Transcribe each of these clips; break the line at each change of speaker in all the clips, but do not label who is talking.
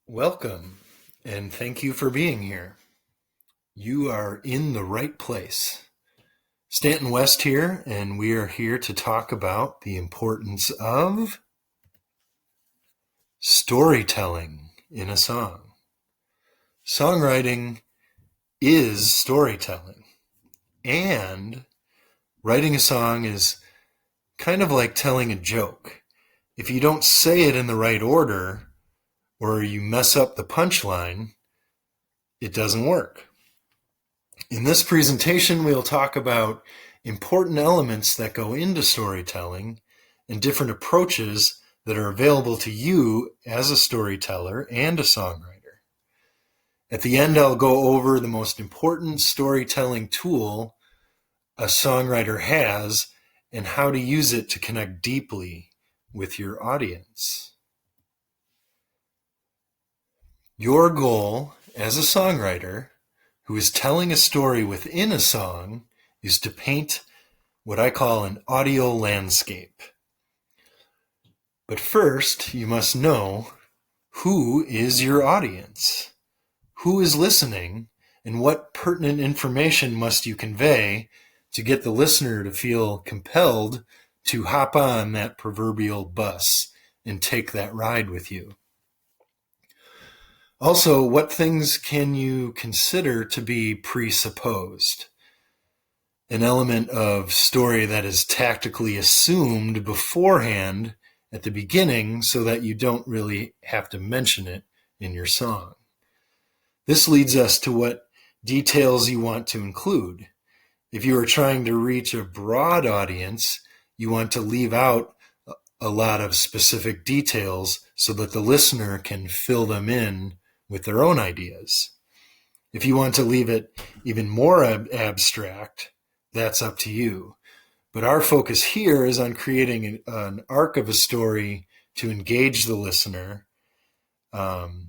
Welcome, and thank you for being here. You are in the right place. Stanton West here, and we are here to talk about the importance of storytelling in a song. Songwriting is storytelling, and writing a song is kind of like telling a joke. If you don't say it in the right order, or you mess up the punchline, it doesn't work. In this presentation, we'll talk about important elements that go into storytelling and different approaches that are available to you as a storyteller and a songwriter. At the end, I'll go over the most important storytelling tool a songwriter has and how to use it to connect deeply with your audience. Your goal as a songwriter who is telling a story within a song is to paint what I call an audio landscape. But first, you must know who is your audience, who is listening, and what pertinent information must you convey to get the listener to feel compelled to hop on that proverbial bus and take that ride with you. Also, what things can you consider to be presupposed? An element of story that is tactically assumed beforehand at the beginning so that you don't really have to mention it in your song. This leads us to what details you want to include. If you are trying to reach a broad audience, you want to leave out a lot of specific details so that the listener can fill them in with their own ideas. If you want to leave it even more abstract, that's up to you. But our focus here is on creating an arc of a story to engage the listener. To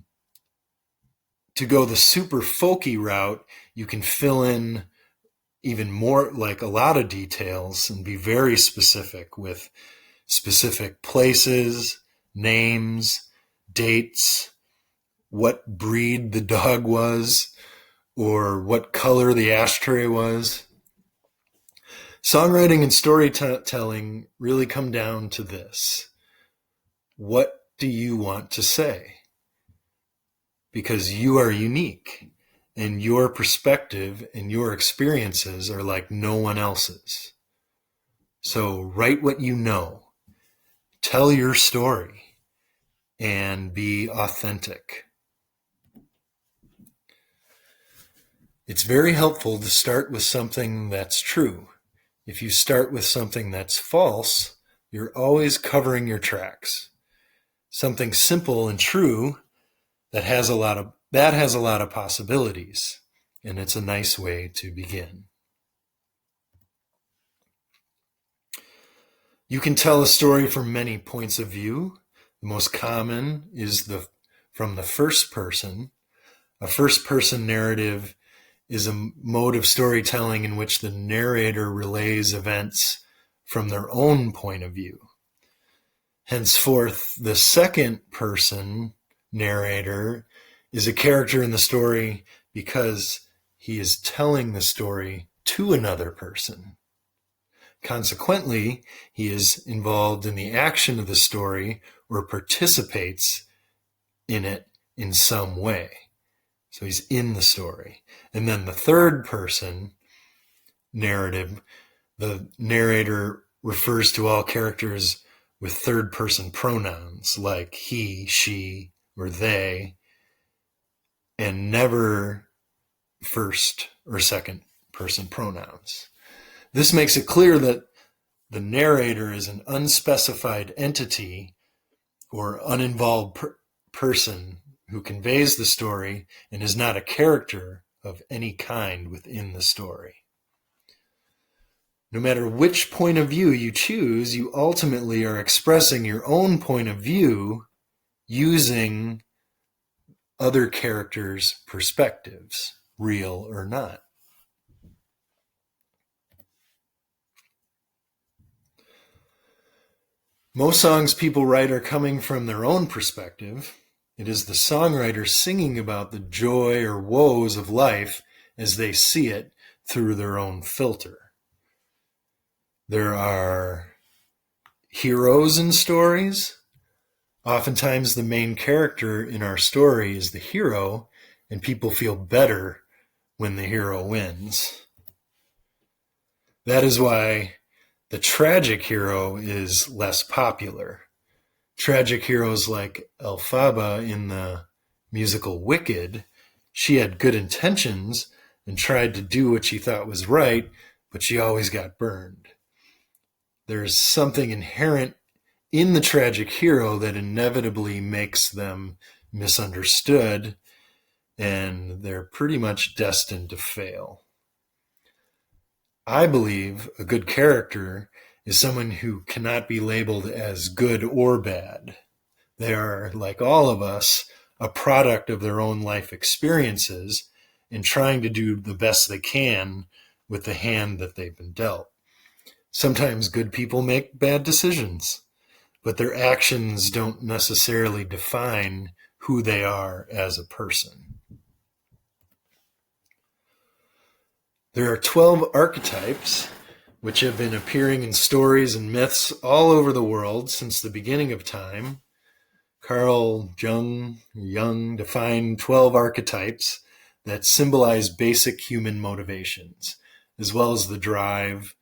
go the super-folky route, you can fill in even more, like a lot of details, and be very specific with specific places, names, dates, what breed the dog was, or what color the ashtray was. Songwriting and storytelling really come down to this. What do you want to say? Because you are unique, and your perspective and your experiences are like no one else's. So write what you know, tell your story, and be authentic. It's very helpful to start with something that's true. If you start with something that's false, you're always covering your tracks. Something simple and true that has a lot of possibilities, and it's a nice way to begin. You can tell a story from many points of view. The most common is from the first person. A first-person narrative is a mode of storytelling in which the narrator relays events from their own point of view. Henceforth, the second-person narrator is a character in the story because he is telling the story to another person. Consequently, he is involved in the action of the story or participates in it in some way. So he's in the story. And then the third person narrative, the narrator refers to all characters with third person pronouns like he, she, or they, and never first or second person pronouns. This makes it clear that the narrator is an unspecified entity or uninvolved person who conveys the story and is not a character of any kind within the story. No matter which point of view you choose, you ultimately are expressing your own point of view using other characters' perspectives, real or not. Most songs people write are coming from their own perspective. It is the songwriter singing about the joy or woes of life as they see it through their own filter. There are heroes in stories. Oftentimes the main character in our story is the hero, and people feel better when the hero wins. That is why the tragic hero is less popular. Tragic heroes like Elphaba in the musical Wicked, she had good intentions and tried to do what she thought was right, but she always got burned. There's something inherent in the tragic hero that inevitably makes them misunderstood, and they're pretty much destined to fail. I believe a good character is someone who cannot be labeled as good or bad. They are, like all of us, a product of their own life experiences and trying to do the best they can with the hand that they've been dealt. Sometimes good people make bad decisions, but their actions don't necessarily define who they are as a person. There are 12 archetypes which have been appearing in stories and myths all over the world since the beginning of time. Carl Jung defined 12 archetypes that symbolize basic human motivations, as well as the drive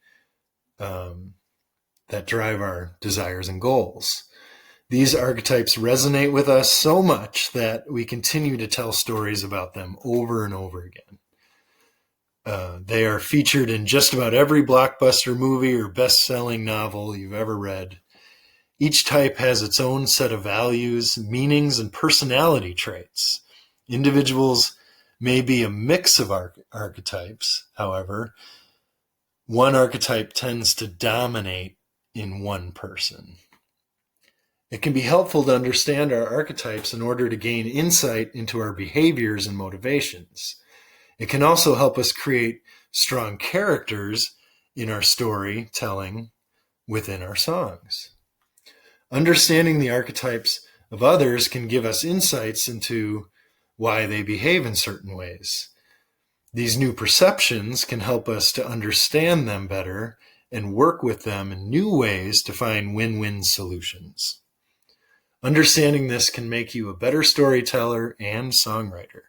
that drive our desires and goals. These archetypes resonate with us so much that we continue to tell stories about them over and over again. They are featured in just about every blockbuster movie or best-selling novel you've ever read. Each type has its own set of values, meanings, and personality traits. Individuals may be a mix of archetypes, however. One archetype tends to dominate in one person. It can be helpful to understand our archetypes in order to gain insight into our behaviors and motivations. It can also help us create strong characters in our storytelling within our songs. Understanding the archetypes of others can give us insights into why they behave in certain ways. These new perceptions can help us to understand them better and work with them in new ways to find win-win solutions. Understanding this can make you a better storyteller and songwriter.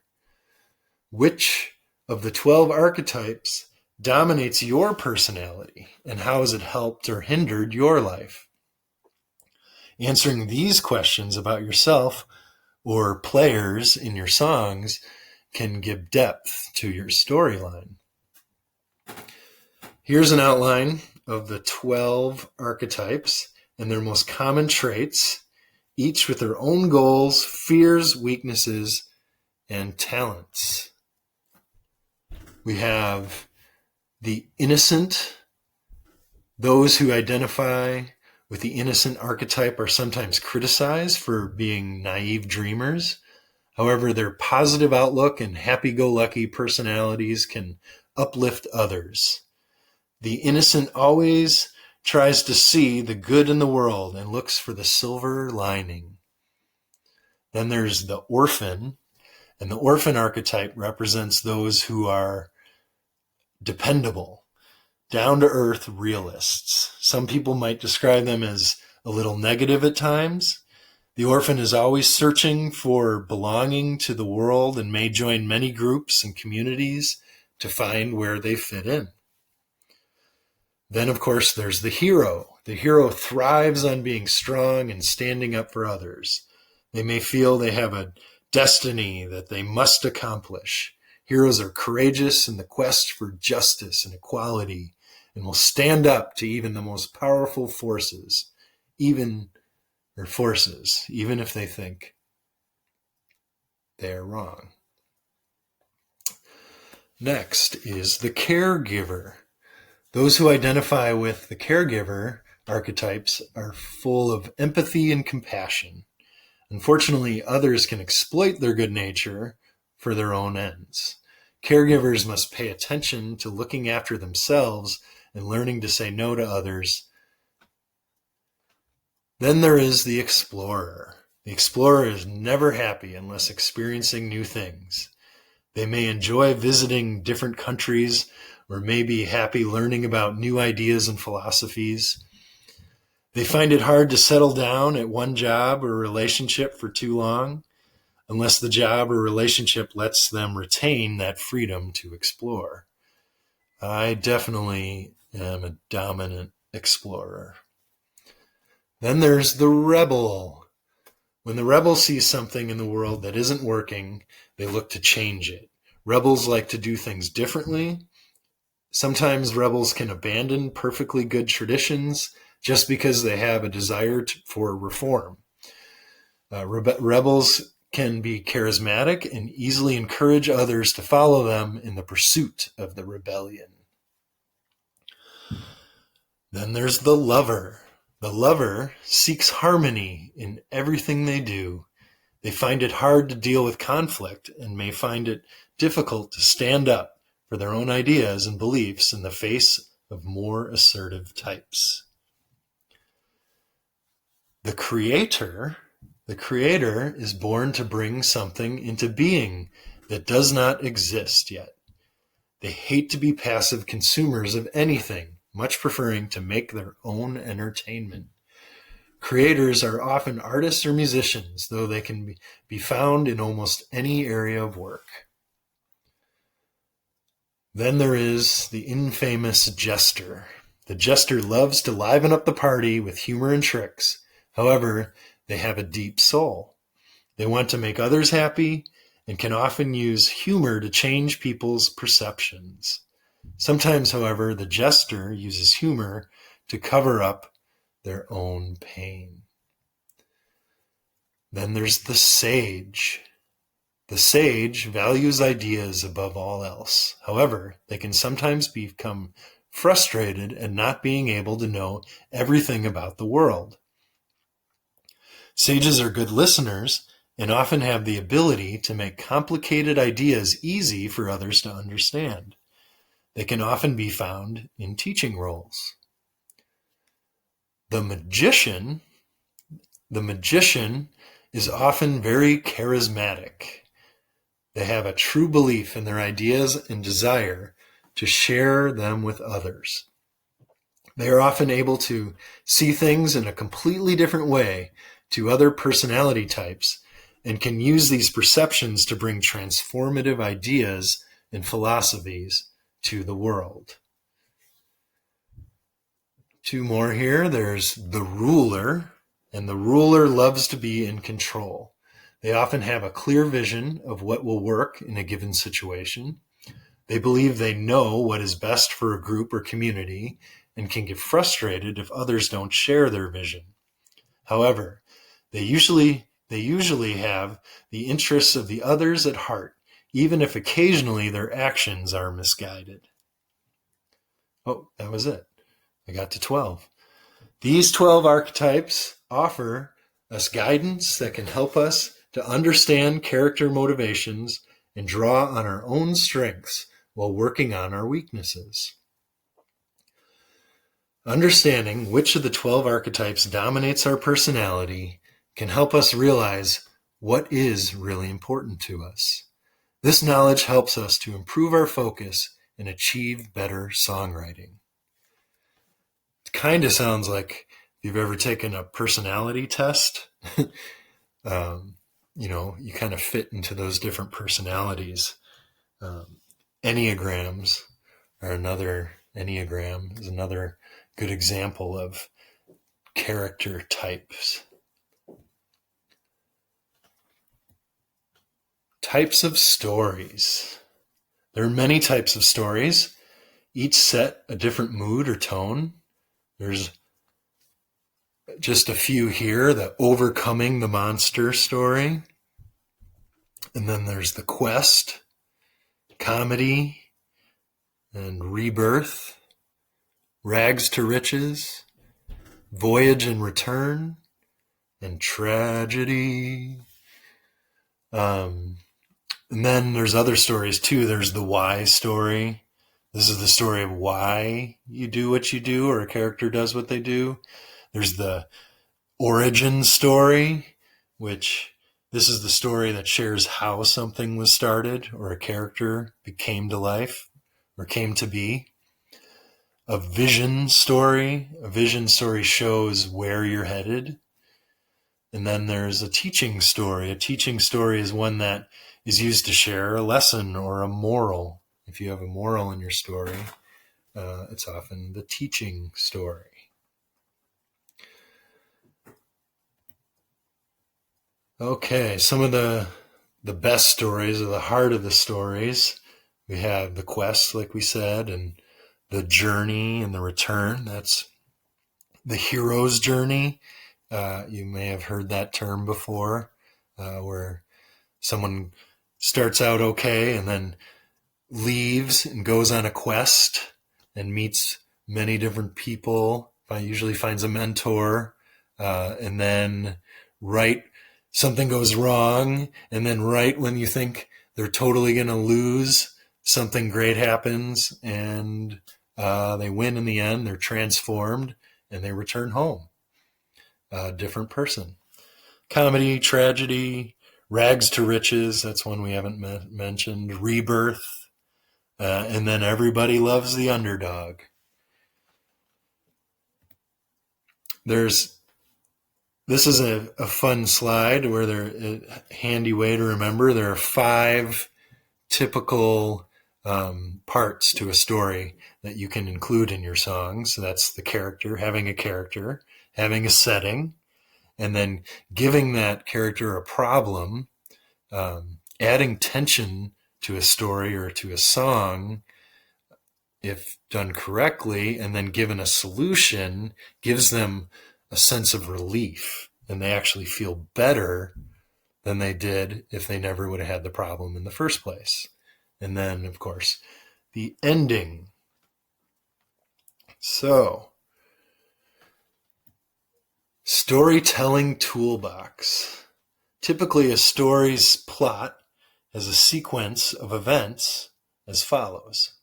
Which of the 12 archetypes dominates your personality, and how has it helped or hindered your life? Answering these questions about yourself or players in your songs can give depth to your storyline. Here's an outline of the 12 archetypes and their most common traits, each with their own goals, fears, weaknesses, and talents. We have the innocent. Those who identify with the innocent archetype are sometimes criticized for being naive dreamers. However, their positive outlook and happy-go-lucky personalities can uplift others. The innocent always tries to see the good in the world and looks for the silver lining. Then there's the orphan, and the orphan archetype represents those who are dependable, down-to-earth realists. Some people might describe them as a little negative at times. The orphan is always searching for belonging to the world and may join many groups and communities to find where they fit in. Then, of course, there's the hero. The hero thrives on being strong and standing up for others. They may feel they have a destiny that they must accomplish. Heroes are courageous in the quest for justice and equality and will stand up to even the most powerful forces, even if they think they're wrong. Next is the caregiver. Those who identify with the caregiver archetypes are full of empathy and compassion. Unfortunately, others can exploit their good nature for their own ends. Caregivers must pay attention to looking after themselves and learning to say no to others. Then there is the explorer. The explorer is never happy unless experiencing new things. They may enjoy visiting different countries or may be happy learning about new ideas and philosophies. They find it hard to settle down at one job or relationship for too long, unless the job or relationship lets them retain that freedom to explore. I definitely am a dominant explorer. Then there's the rebel. When the rebel sees something in the world that isn't working, they look to change it. Rebels like to do things differently. Sometimes rebels can abandon perfectly good traditions just because they have a desire for reform. Rebels can be charismatic and easily encourage others to follow them in the pursuit of the rebellion. Then there's the lover. The lover seeks harmony in everything they do. They find it hard to deal with conflict and may find it difficult to stand up for their own ideas and beliefs in the face of more assertive types. The creator is born to bring something into being that does not exist yet. They hate to be passive consumers of anything, much preferring to make their own entertainment. Creators are often artists or musicians, though they can be found in almost any area of work. Then there is the infamous jester. The jester loves to liven up the party with humor and tricks. However, they have a deep soul. They want to make others happy and can often use humor to change people's perceptions. Sometimes, however, the jester uses humor to cover up their own pain. Then there's the sage. The sage values ideas above all else. However, they can sometimes become frustrated at not being able to know everything about the world. Sages are good listeners and often have the ability to make complicated ideas easy for others to understand. They can often be found in teaching roles. The magician is often very charismatic. They have a true belief in their ideas and desire to share them with others. They are often able to see things in a completely different way to other personality types and can use these perceptions to bring transformative ideas and philosophies to the world. Two more here. There's the ruler, and the ruler loves to be in control. They often have a clear vision of what will work in a given situation. They believe they know what is best for a group or community and can get frustrated if others don't share their vision. However, they usually have the interests of the others at heart, even if occasionally their actions are misguided. Oh, that was it. I got to 12. These 12 archetypes offer us guidance that can help us to understand character motivations and draw on our own strengths while working on our weaknesses. Understanding which of the 12 archetypes dominates our personality can help us realize what is really important to us. This knowledge helps us to improve our focus and achieve better songwriting. It kind of sounds like if you've ever taken a personality test, you kind of fit into those different personalities. Enneagram is another good example of character types. Types of stories. There are many types of stories. Each set a different mood or tone. There's just a few here. The overcoming the monster story. And then there's the quest, comedy, and rebirth, rags to riches, voyage and return, and tragedy. And then there's other stories too. There's the why story. This is the story of why you do what you do, or a character does what they do. There's the origin story. which this is the story that shares how something was started or a character came to life or came to be. A vision story shows where you're headed. And then there's a teaching story. A teaching story is one that is used to share a lesson or a moral. If you have a moral in your story, it's often the teaching story. Okay, some of the best stories, or the heart of the stories, we have the quest, like we said, and the journey and the return. That's the hero's journey. You may have heard that term before, where someone starts out okay and then leaves and goes on a quest and meets many different people, usually finds a mentor, and then something goes wrong, and then right when you think they're totally going to lose, something great happens, and they win in the end. They're transformed, and they return home. A different person. Comedy, tragedy, rags to riches, that's one we haven't mentioned. Rebirth, and then everybody loves the underdog. This is a fun slide where a handy way to remember. There are 5 typical parts to a story that you can include in your songs. So that's the character, having a setting, and then giving that character a problem, adding tension to a story or to a song, if done correctly, and then given a solution, gives them a sense of relief, and they actually feel better than they did if they never would have had the problem in the first place. And then, of course, the ending. So, storytelling toolbox. Typically, a story's plot has a sequence of events as follows.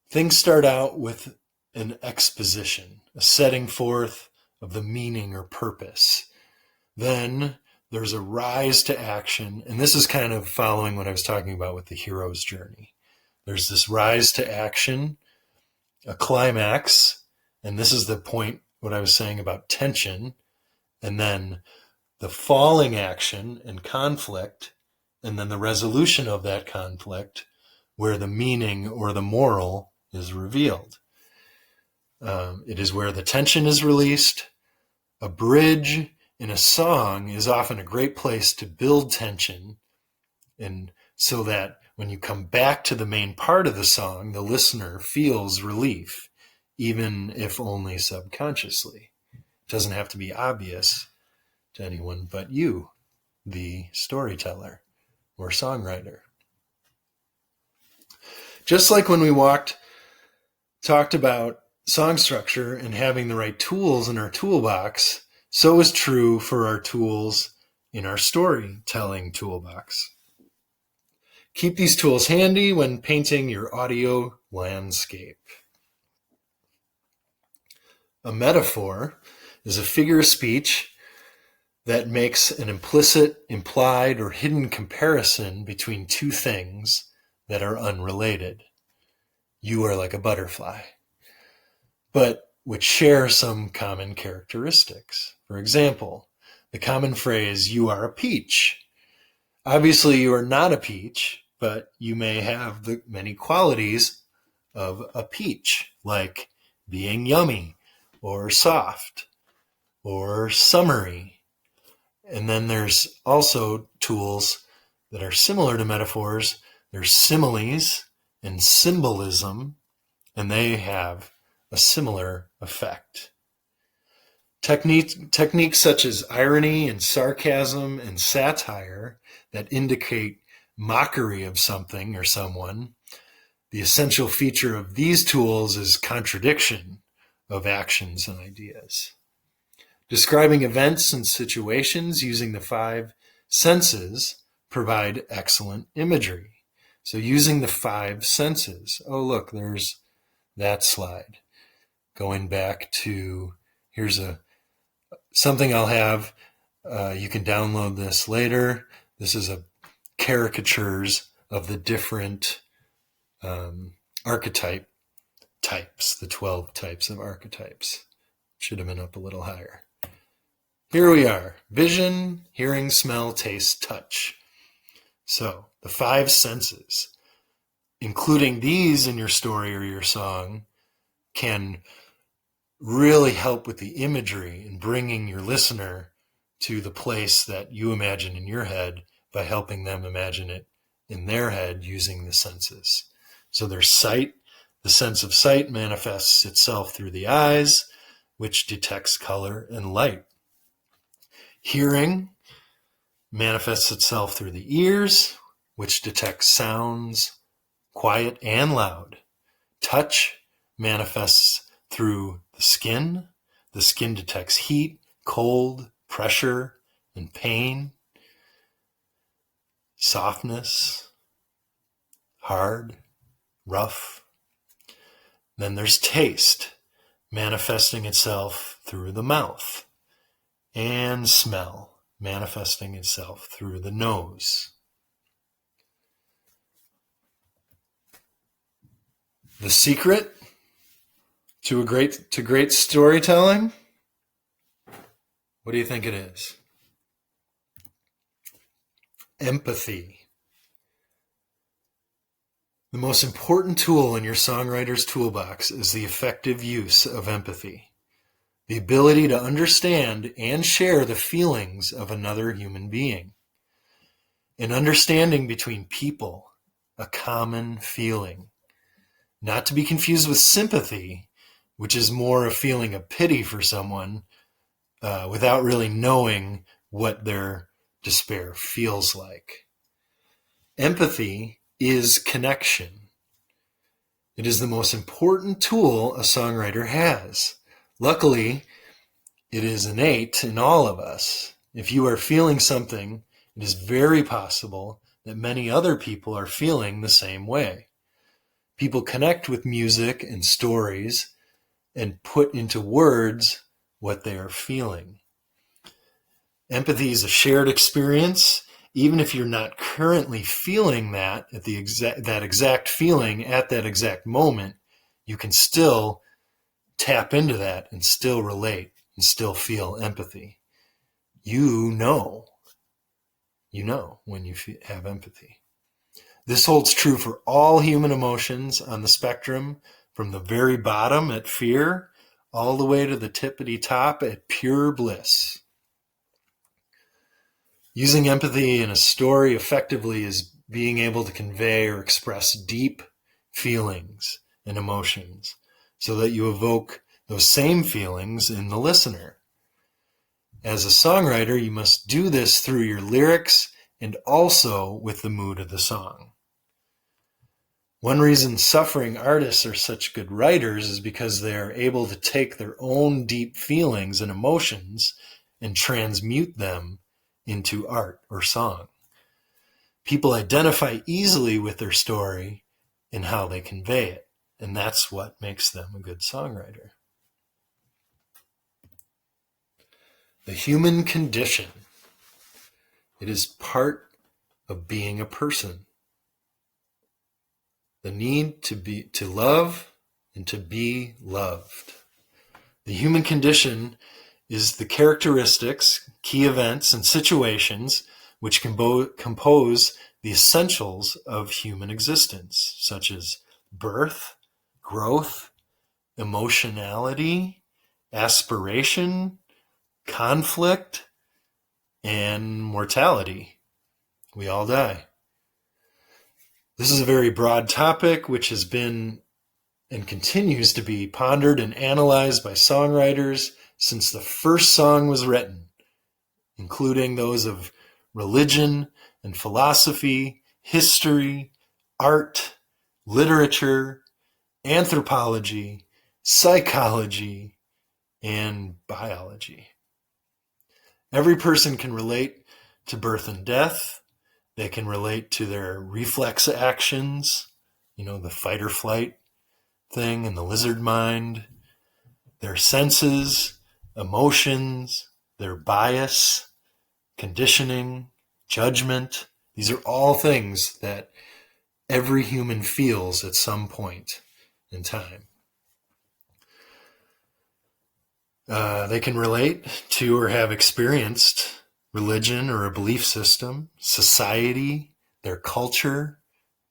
Things start out with an exposition, a setting forth of the meaning or purpose. Then there's a rise to action, and this is kind of following what I was talking about with the hero's journey. There's this rise to action, a climax, and this is the point, what I was saying about tension, and then the falling action and conflict, and then the resolution of that conflict, where the meaning or the moral is revealed. It is where the tension is released. A bridge in a song is often a great place to build tension, and so that when you come back to the main part of the song, the listener feels relief, even if only subconsciously. It doesn't have to be obvious to anyone but you, the storyteller or songwriter. Just like when we talked about song structure and having the right tools in our toolbox, so is true for our tools in our storytelling toolbox. Keep these tools handy when painting your audio landscape. A metaphor is a figure of speech that makes an implicit, implied, or hidden comparison between two things that are unrelated. You are like a butterfly, but which share some common characteristics. For example, the common phrase, "you are a peach." Obviously, you are not a peach, but you may have the many qualities of a peach, like being yummy, or soft, or summery. And then there's also tools that are similar to metaphors. There's similes and symbolism, and they have a similar effect. Techniques such as irony and sarcasm and satire that indicate mockery of something or someone. The essential feature of these tools is contradiction of actions and ideas. Describing events and situations using the 5 senses provide excellent imagery. So using the 5 senses. Oh, look, there's that slide. Going back to, here's something I'll have You can download this later. This is a caricatures of the different archetype types, the 12 types of archetypes. Should have been up a little higher. Here we are. Vision, hearing, smell, taste, touch. So the 5 senses, including these in your story or your song, can really help with the imagery and bringing your listener to the place that you imagine in your head by helping them imagine it in their head using the senses. So there's sight. The sense of sight manifests itself through the eyes, which detects color and light. Hearing manifests itself through the ears, which detects sounds, quiet and loud. Touch manifests through the skin. The skin detects heat, cold, pressure, and pain. Softness, hard, rough. Then there's taste, manifesting itself through the mouth. And smell, manifesting itself through the nose. The secret to great storytelling? What do you think it is? Empathy. The most important tool in your songwriter's toolbox is the effective use of empathy. The ability to understand and share the feelings of another human being. An understanding between people, a common feeling. Not to be confused with sympathy, which is more a feeling of pity for someone without really knowing what their despair feels like. Empathy is connection. It is the most important tool a songwriter has. Luckily, it is innate in all of us. If you are feeling something, it is very possible that many other people are feeling the same way. People connect with music and stories and put into words what they are feeling. Empathy is a shared experience. Even if you're not currently feeling that exact feeling at that exact moment, you can still tap into that and still relate and still feel empathy. You know when you have empathy. This holds true for all human emotions on the spectrum, from the very bottom at fear all the way to the tippity top at pure bliss. Using empathy in a story effectively is being able to convey or express deep feelings and emotions so that you evoke those same feelings in the listener. As a songwriter, you must do this through your lyrics and also with the mood of the song. One reason suffering artists are such good writers is because they are able to take their own deep feelings and emotions and transmute them into art or song. People identify easily with their story and how they convey it, and that's what makes them a good songwriter. The human condition. It is part of being a person. The need to love and to be loved. The human condition is the characteristics, key events, and situations which compose the essentials of human existence, such as birth, growth, emotionality, aspiration, conflict, and mortality. We all die. This is a very broad topic which has been and continues to be pondered and analyzed by songwriters since the first song was written, including those of religion and philosophy, history, art, literature, anthropology, psychology, and biology. Every person can relate to birth and death. They can relate to their reflex actions, the fight or flight thing and the lizard mind, their senses, emotions, their bias, conditioning, judgment. These are all things that every human feels at some point in time. They can relate to or have experienced religion or a belief system, society, their culture,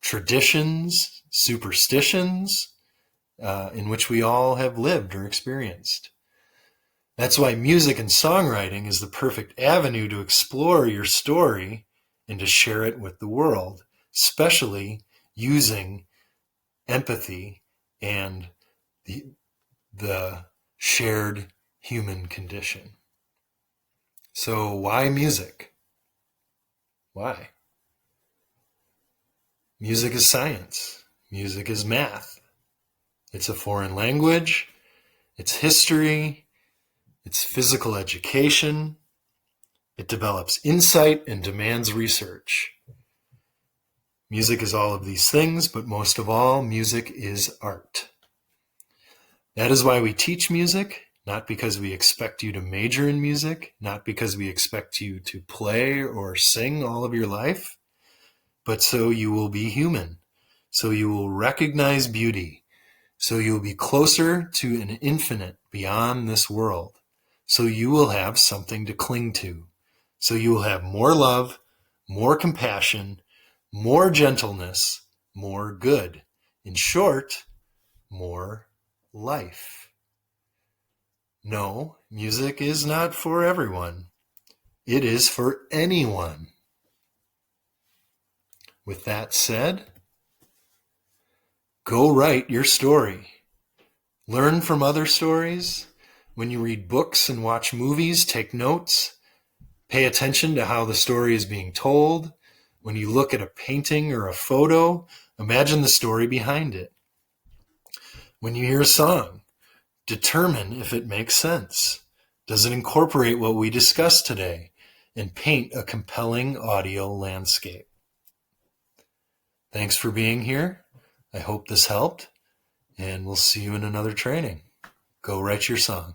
traditions, superstitions, in which we all have lived or experienced. That's why music and songwriting is the perfect avenue to explore your story and to share it with the world, especially using empathy and the shared human condition. So why music? Why? Music is science. Music is math. It's a foreign language. It's history. It's physical education. It develops insight and demands research. Music is all of these things, but most of all, music is art. That is why we teach music, not because we expect you to major in music, not because we expect you to play or sing all of your life, but so you will be human, so you will recognize beauty, so you will be closer to an infinite beyond this world, so you will have something to cling to, so you will have more love, more compassion, more gentleness, more good. In short, more life. No, music is not for everyone. It is for anyone. With that said, go write your story. Learn from other stories. When you read books and watch movies, take notes. Pay attention to how the story is being told. When you look at a painting or a photo, imagine the story behind it. When you hear a song, determine if it makes sense. Does it incorporate what we discussed today? And paint a compelling audio landscape. Thanks for being here. I hope this helped, and we'll see you in another training. Go write your song.